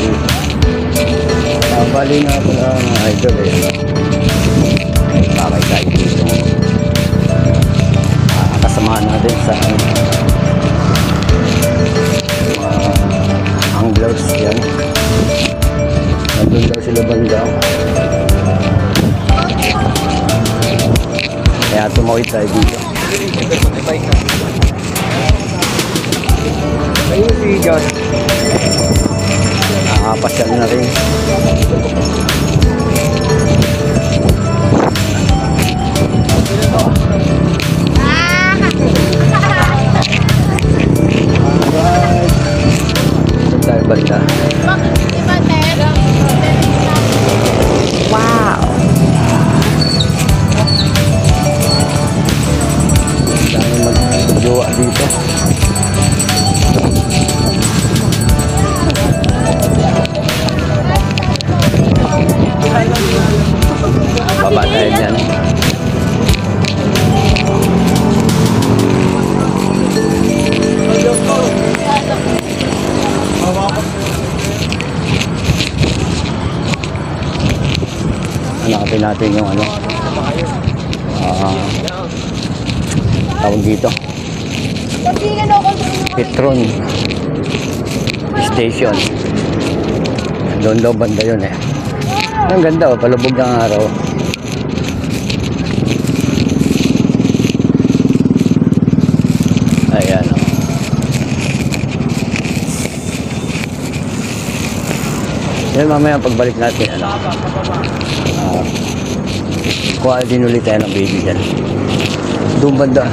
dito. Bali nga pala mga idol eh. Bakay tayo dito. Kasamahan natin sa anglers yan. Nandun daw sila banda. Kaya tumawid tayo dito. Ayun si John. Nakapasyal na rin. Banda. Wow! Dami magjowa dito. Baba tayo dyan. Hanapin natin yung ano tawag dito Petron Station. Doon daw banda yun eh. Ang ganda oh, palubog ng araw. Ayan oh. Yan mamaya pagbalik natin ano, kuha din ulit tayo ng baby dyan. Doon banda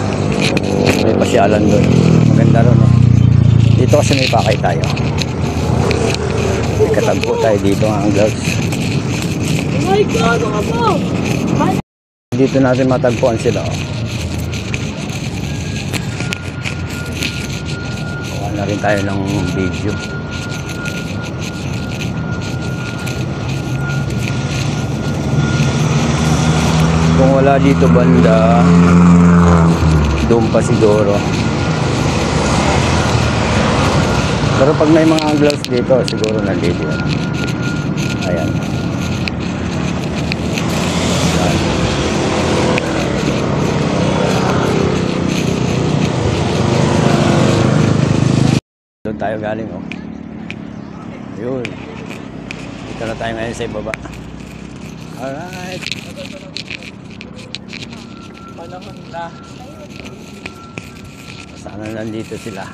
may pasyalan doon, maganda ron eh. Dito kasi may pakay tayo, may katagpo tayo dito ang gloves. Oh my God, ano ba? Dito natin matagpuan sila oh. Kuha na rin tayo ng video. Kung wala dito banda, doon pa siguro. Pero pag may mga anglers dito, siguro nandito yan. Ayan. Doon tayo galing oh. Yun. Dito na tayo ngayon sa ibaba. Alright. Panahon na. Sana nandito sila.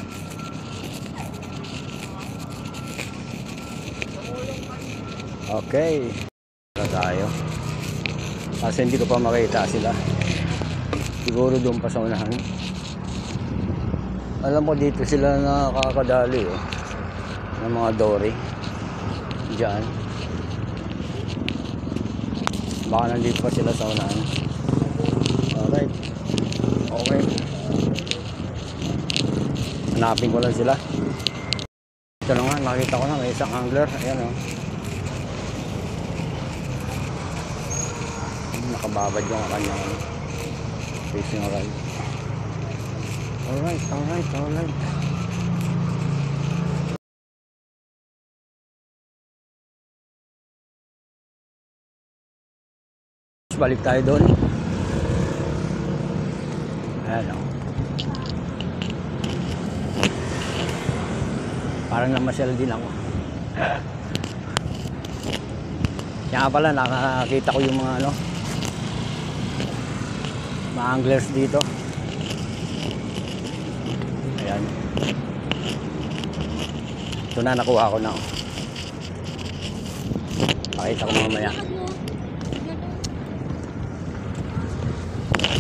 Okay. Dito tayo. Kasi hindi ko pa makita sila. Siguro doon pa sa unahan. Alam ko dito sila nakakadali oh. Ng mga dory. Diyan. Baka nandito pa sila sa unahan. Alright. Okay. Hanapin ko lang sila. Ito na nga, nakita ko na may isang angler. Ayan o. Nakababad yung kanyang fishing rod. Alright, alright, alright. Balik tayo doon. Ayan o. Parang namasyal din ako. Kaya pala nakakita ko yung mga ano, mga anglers dito. Ayan. Ito na, nakuha ko na. Pakita ko mamaya.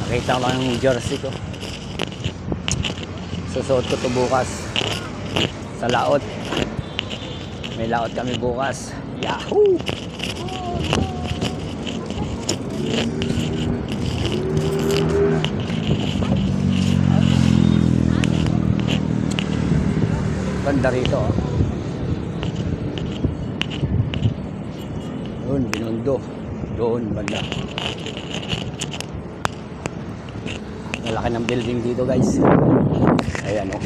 Nakita ko lang yung jersey ko. Susuot ko ito bukas sa laot. May laot kami bukas. Yahoo! Banda rito oh. Doon, Binondo. Doon, banda. Malaki ng building dito guys. Ayan oh.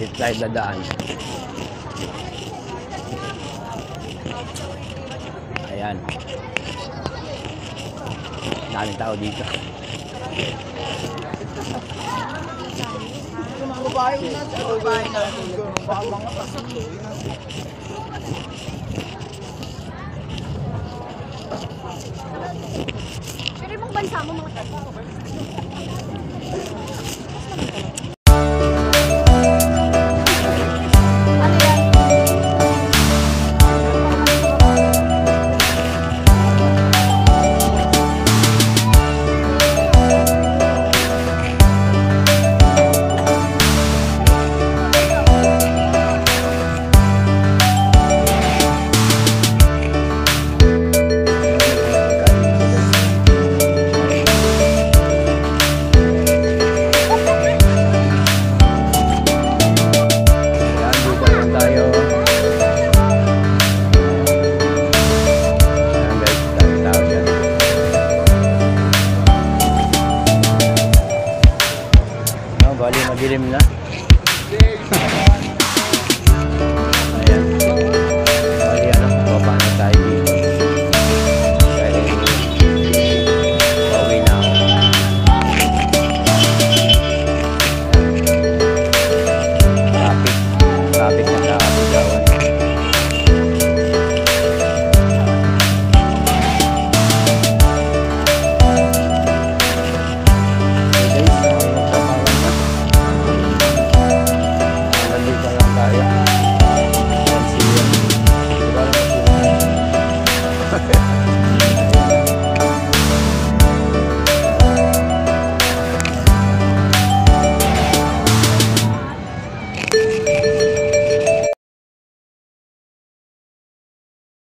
Dito tayo dadaan. Ayan. Daming tao dito. Pero ibang bansa mo mga tayo.